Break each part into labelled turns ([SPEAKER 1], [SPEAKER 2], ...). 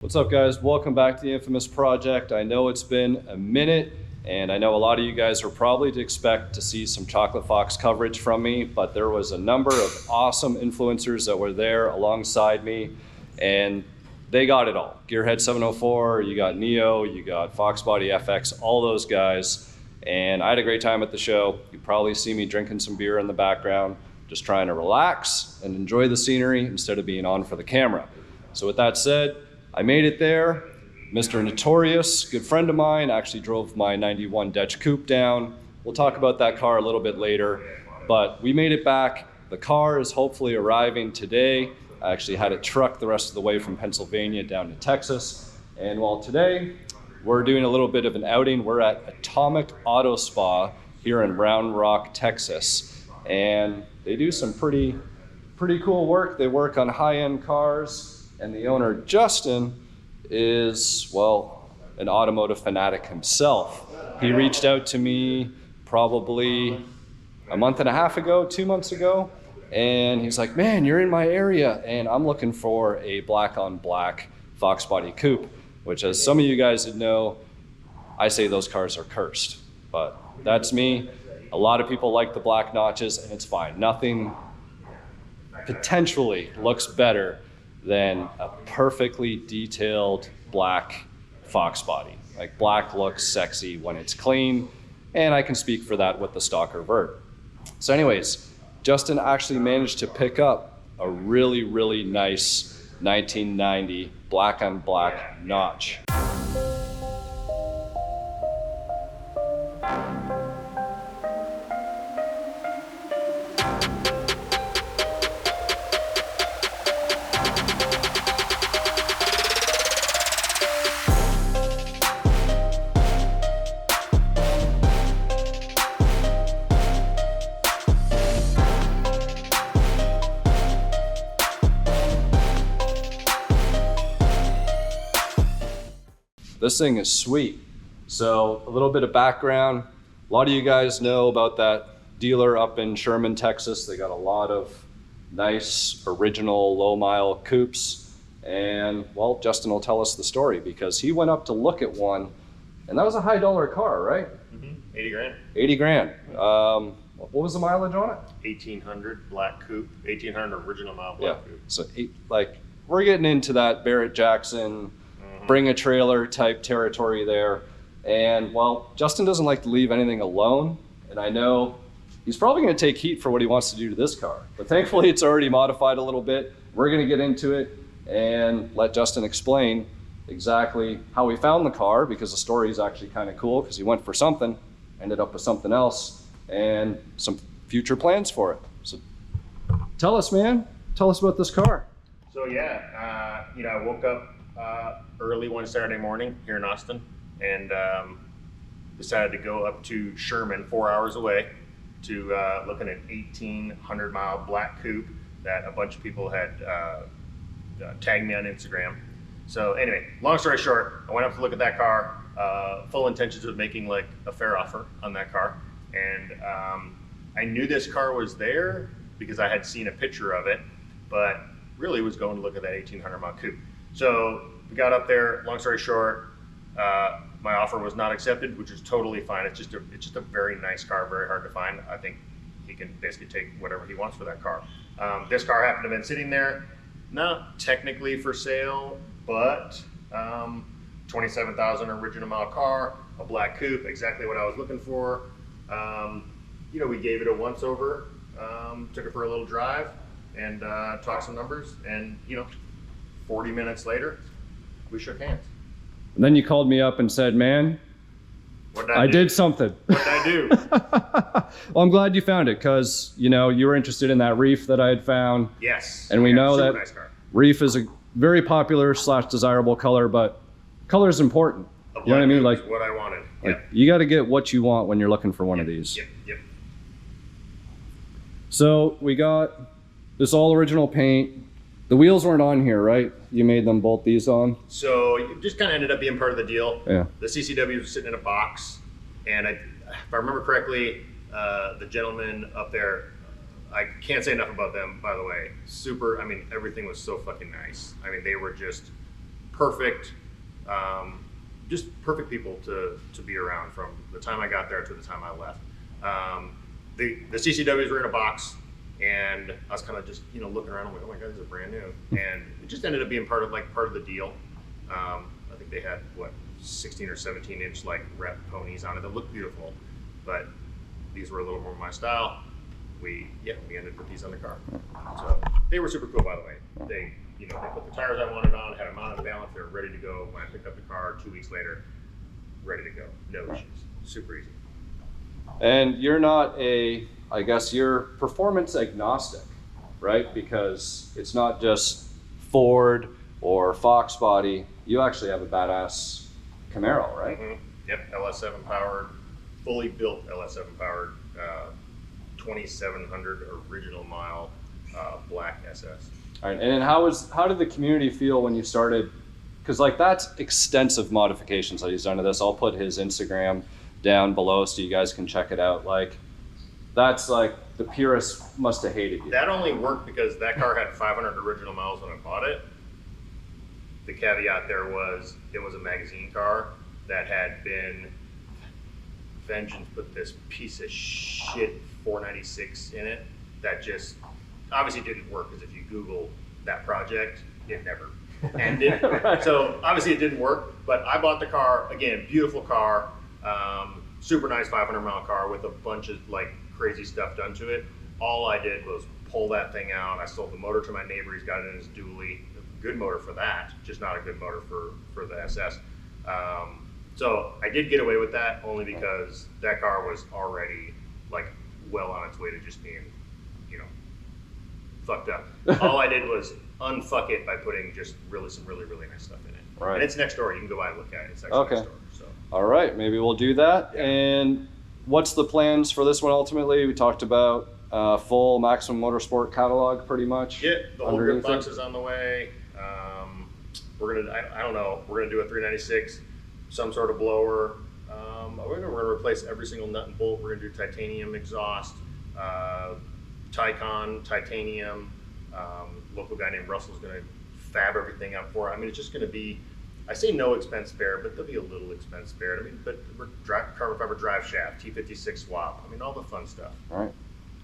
[SPEAKER 1] What's up, guys? Welcome back to the infamous project. I know it's been a minute, and I know a lot of you guys are probably to expect to see some Chocolate Fox coverage from me, but there was a number of awesome influencers that were there alongside me, and they got it all. Gearhead 704, you got Neo, you got Foxbody FX, all those guys, and I had a great time at the show. You probably see me drinking some beer in the background, just trying to relax and enjoy the scenery instead of being on for the camera. So with that said, I made it there. Mr. Notorious, good friend of mine, actually drove my 91 Dutch Coupe down. We'll talk about that car a little bit later, but we made it back. The car is hopefully arriving today. I actually had it trucked the rest of the way from Pennsylvania down to Texas. And while today we're doing a little bit of an outing, we're at Atomic Auto Spa here in Round Rock, Texas. And they do some pretty cool work. They work on high-end cars. And the owner, Justin, is, well, an automotive fanatic himself. He reached out to me probably a month and a half ago, 2 months ago, and he's like, man, you're in my area, and I'm looking for a black on black Foxbody Coupe, which, as some of you guys would know, I say those cars are cursed, but that's me. A lot of people like the black notches, and it's fine. Nothing potentially looks better than a perfectly detailed black Fox body. Like, black looks sexy when it's clean, and I can speak for that with the Stalker Vert. So anyways, Justin actually managed to pick up a really nice 1990 black on black notch. This thing is sweet. So a little bit of background. A lot of you guys know about that dealer up in Sherman, Texas. They got a lot of nice, original, low-mile coupes. And, well, Justin will tell us the story because he went up to look at one, and that was a high-dollar car, right?
[SPEAKER 2] Mm-hmm. 80 grand.
[SPEAKER 1] 80 grand. What was the mileage on it?
[SPEAKER 2] 1800 black coupe, 1800 original mile black coupe.
[SPEAKER 1] So, we're getting into that Barrett Jackson, bring a trailer type territory there. And well, Justin doesn't like to leave anything alone. And I know he's probably gonna take heat for what he wants to do to this car. But thankfully it's already modified a little bit. We're gonna get into it and let Justin explain exactly how he found the car, because the story is actually kind of cool, because he went for something, ended up with something else, and some future plans for it. So tell us, man, tell us about this car.
[SPEAKER 2] So yeah, I woke up early one Saturday morning here in Austin, and decided to go up to Sherman, 4 hours away, to look at an 1800 mile black coupe that a bunch of people had tagged me on Instagram. So anyway, long story short, I went up to look at that car, full intentions of making like a fair offer on that car. And I knew this car was there because I had seen a picture of it, but really was going to look at that 1800 mile coupe. So we got up there, long story short, my offer was not accepted, which is totally fine. It's just a very nice car, very hard to find. I think he can basically take whatever he wants for that car. This car happened to have been sitting there, not technically for sale, but 27,000 original mile car, a black coupe, exactly what I was looking for. We gave it a once over, took it for a little drive, and talked some numbers, and 40 minutes later, we shook hands.
[SPEAKER 1] And then you called me up and said, man, I did something.
[SPEAKER 2] What did I do?
[SPEAKER 1] Well, I'm glad you found it, because you were interested in that reef that I had found.
[SPEAKER 2] Yes.
[SPEAKER 1] And we know that
[SPEAKER 2] nice car.
[SPEAKER 1] Reef is a very popular / desirable color, but color is important. You know what I mean? Like,
[SPEAKER 2] what I wanted.
[SPEAKER 1] Like, you got to get what you want when you're looking for one of these.
[SPEAKER 2] Yep.
[SPEAKER 1] So we got this all original paint. The wheels weren't on here, right? You made them bolt these on?
[SPEAKER 2] So it just kind of ended up being part of the deal.
[SPEAKER 1] Yeah.
[SPEAKER 2] The CCW was sitting in a box, and if I remember correctly, the gentleman up there, I can't say enough about them, by the way. Super, everything was so fucking nice. They were just perfect, just perfect people to be around from the time I got there to the time I left. The CCWs were in a box, and I was kind of just looking around. I'm like, oh my god, these are brand new, and it just ended up being part of the deal. I think they had what 16 or 17 inch like rep ponies on it that looked beautiful, but these were a little more my style. We ended with these on the car. So they were super cool, by the way. They put the tires I wanted on, had them on the balance, they were ready to go. When I picked up the car 2 weeks later, ready to go. No issues. Super easy.
[SPEAKER 1] And you're not I guess you're performance agnostic, right? Because it's not just Ford or Foxbody. You actually have a badass Camero, right?
[SPEAKER 2] Mm-hmm. Yep, LS7 powered, fully built LS7 powered, 2,700 original mile black SS.
[SPEAKER 1] All right, and then how did the community feel when you started? Because like that's extensive modifications that he's done to this. I'll put his Instagram down below so you guys can check it out. Like that's like the purists must have hated you.
[SPEAKER 2] That only worked because that car had 500 original miles when I bought it. The caveat there was it was a magazine car that had been, Vengeance put this piece of shit 496 in it that just obviously didn't work, because if you Google that project, it never ended.
[SPEAKER 1] Right.
[SPEAKER 2] So obviously it didn't work, but I bought the car, again, beautiful car, super nice 500-mile car with a bunch of like crazy stuff done to it. All I did was pull that thing out. I sold the motor to my neighbor. He's got it in his dually. Good motor for that, just not a good motor for the SS. So I did get away with that only because that car was already like well on its way to just being, fucked up. All I did was unfuck it by putting just some really nice stuff in it.
[SPEAKER 1] Right.
[SPEAKER 2] And it's next door. You can go by and look at it. It's actually next door. So.
[SPEAKER 1] All right, maybe we'll do that.
[SPEAKER 2] Yeah.
[SPEAKER 1] And what's the plans for this one ultimately? We talked about full Maximum Motorsport catalog pretty much.
[SPEAKER 2] Yeah, the whole grip box is on the way. We're gonna, I don't know, we're gonna do a 396, some sort of blower. We're gonna replace every single nut and bolt. We're gonna do titanium exhaust, Tycon, titanium. Local guy named Russell's gonna fab everything up for it. I mean, it's just gonna be, I say no expense spared, but there'll be a little expense spared. I mean, but we're carbon fiber drive shaft, T56 swap. I mean, all the fun stuff.
[SPEAKER 1] All right,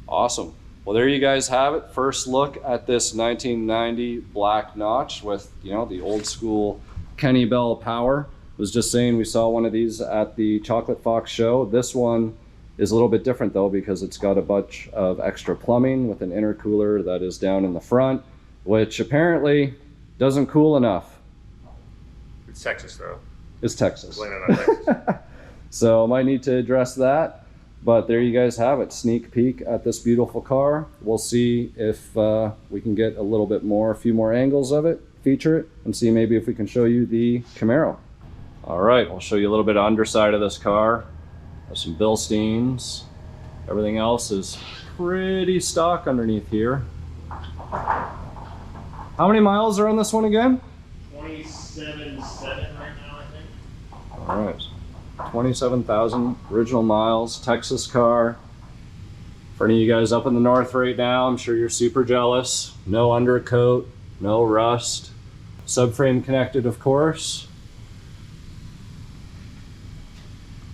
[SPEAKER 1] awesome. Well, there you guys have it. First look at this 1990 black notch with, the old school Kenny Bell power. Was just saying we saw one of these at the Chocolate Fox show. This one is a little bit different though, because it's got a bunch of extra plumbing with an intercooler that is down in the front, which apparently doesn't cool enough.
[SPEAKER 2] It's Texas though.
[SPEAKER 1] It's Texas.
[SPEAKER 2] Blame it on Texas.
[SPEAKER 1] So I might need to address that. But there you guys have it, sneak peek at this beautiful car. We'll see if we can get a few more angles of it, feature it, and see maybe if we can show you the Camaro. All right, we'll show you a little bit of underside of this car. There's some Bilsteins. Everything else is pretty stock underneath here. How many miles are on this one again?
[SPEAKER 2] 27.7 right now, I think.
[SPEAKER 1] All right. 27,000 original miles, Texas car. For any of you guys up in the north right now, I'm sure you're super jealous. No undercoat, no rust. Subframe connected, of course.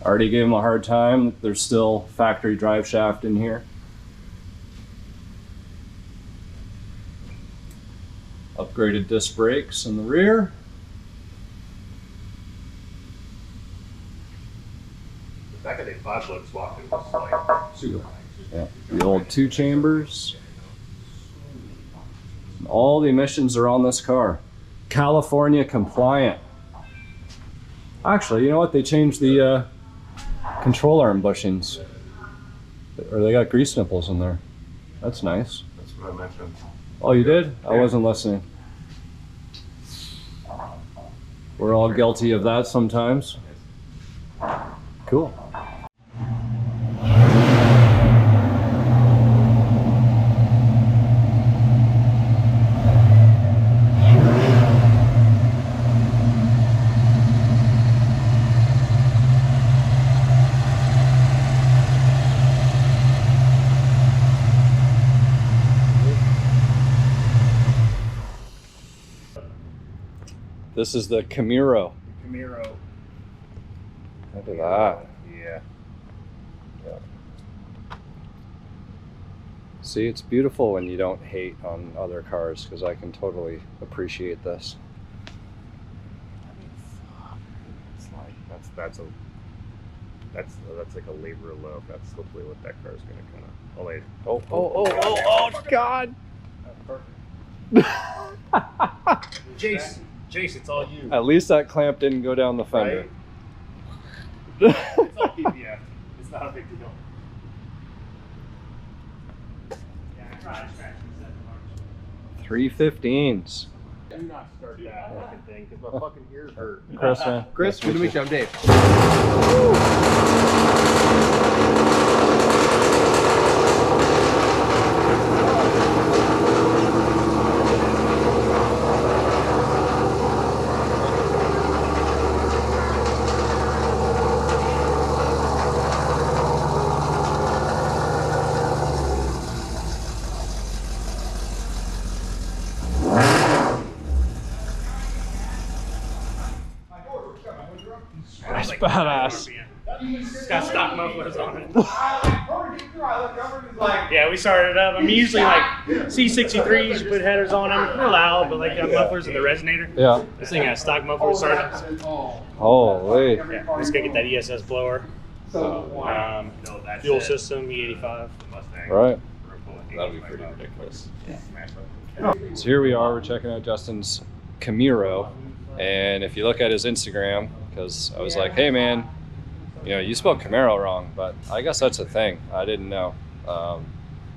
[SPEAKER 1] Already gave him a hard time. There's still factory drive shaft in here. Upgraded disc brakes in the rear.
[SPEAKER 2] The fact that they 5-foot swapped it was like super nice.
[SPEAKER 1] Yeah, the old 2 chambers. All the emissions are on this car. California compliant. Actually, you know what? They changed the control arm bushings. Or they got grease nipples in there. That's nice.
[SPEAKER 2] That's what I mentioned.
[SPEAKER 1] Oh, you did? I wasn't listening. We're all guilty of that sometimes. Cool. This is the Camaro.
[SPEAKER 2] Camaro.
[SPEAKER 1] Look at that.
[SPEAKER 2] Yeah.
[SPEAKER 1] See, it's beautiful when you don't hate on other cars, because I can totally appreciate this.
[SPEAKER 2] I mean, fuck. It's like that's like a labor of love. That's hopefully what that car's gonna kind of. Oh wait.
[SPEAKER 1] Oh, God!
[SPEAKER 2] Jace, it's all you.
[SPEAKER 1] At least that clamp didn't go down the fender.
[SPEAKER 2] Right? It's all PPF. It's not a big deal.
[SPEAKER 1] 315s.
[SPEAKER 2] Do not start that fucking thing because my fucking ears hurt.
[SPEAKER 1] Chris, man.
[SPEAKER 3] Chris, good to meet you. I'm Dave.
[SPEAKER 1] That's badass.
[SPEAKER 4] It's got stock mufflers on it. Yeah, we started it up. I mean, usually like C63s, you put headers on them. They're loud, but like got mufflers and the resonator.
[SPEAKER 1] Yeah.
[SPEAKER 4] This thing has stock mufflers started.
[SPEAKER 1] Holy.
[SPEAKER 4] Yeah, just gonna get that ESS blower. Fuel system, E85.
[SPEAKER 1] Right.
[SPEAKER 2] That'll be pretty ridiculous.
[SPEAKER 1] So here we are, we're checking out Justin's Camaro. And if you look at his Instagram, because I was like, hey man, you know, you spelled Camaro wrong, but I guess that's a thing. I didn't know. I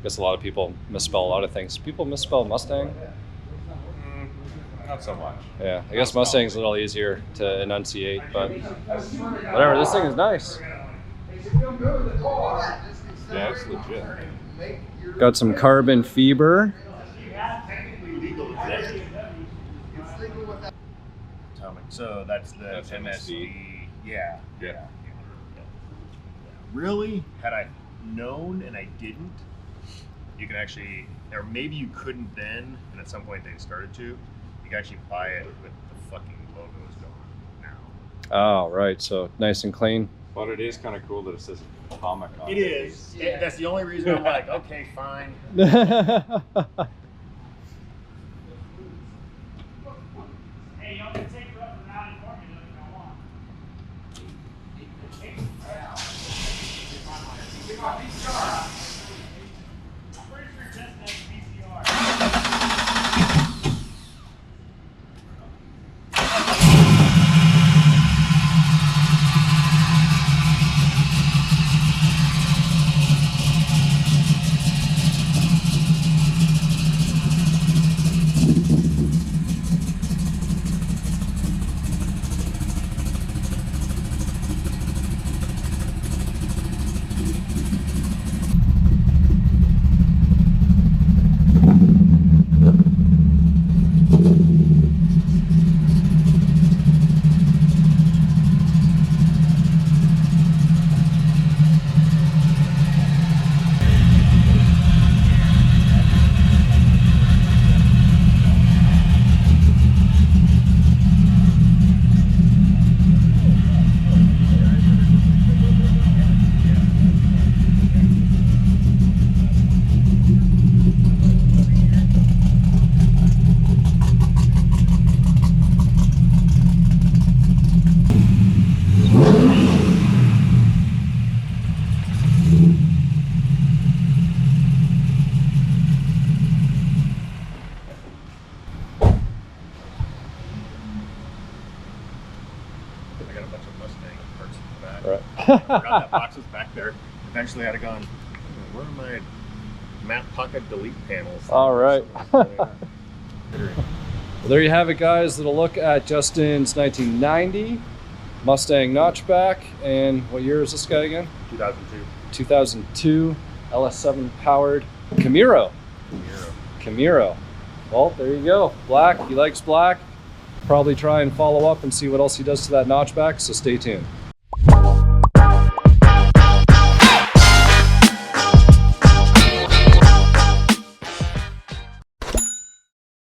[SPEAKER 1] guess a lot of people misspell a lot of things. People misspell Mustang?
[SPEAKER 2] Not so much.
[SPEAKER 1] Yeah, I guess Mustang's a little easier to enunciate, but whatever, this thing is nice.
[SPEAKER 2] Yeah, it's legit.
[SPEAKER 1] Got some carbon fiber.
[SPEAKER 2] So that's MSD. Yeah. Really? Had I known and I didn't, you can actually, or maybe you couldn't then, and at some point they started to, you can actually buy it with the fucking logos going now.
[SPEAKER 1] Oh, right, so nice and clean.
[SPEAKER 3] But it is kind of cool that it says Atomic on it.
[SPEAKER 2] It is. That's the only reason I'm like, okay, fine.
[SPEAKER 4] Hey, y'all can take her up and out in formula if y'all want. I'm pretty sure Justin has a VCR.
[SPEAKER 2] Forgot that box was back there. Eventually, I'd have gone, where are my map pocket delete panels?
[SPEAKER 1] All right. Well, there you have it, guys. Little look at Justin's 1990 Mustang notchback. And what year is this guy again?
[SPEAKER 2] 2002.
[SPEAKER 1] 2002 LS7 powered Camaro. Well, there you go. Black. He likes black. Probably try and follow up and see what else he does to that notchback. So stay tuned.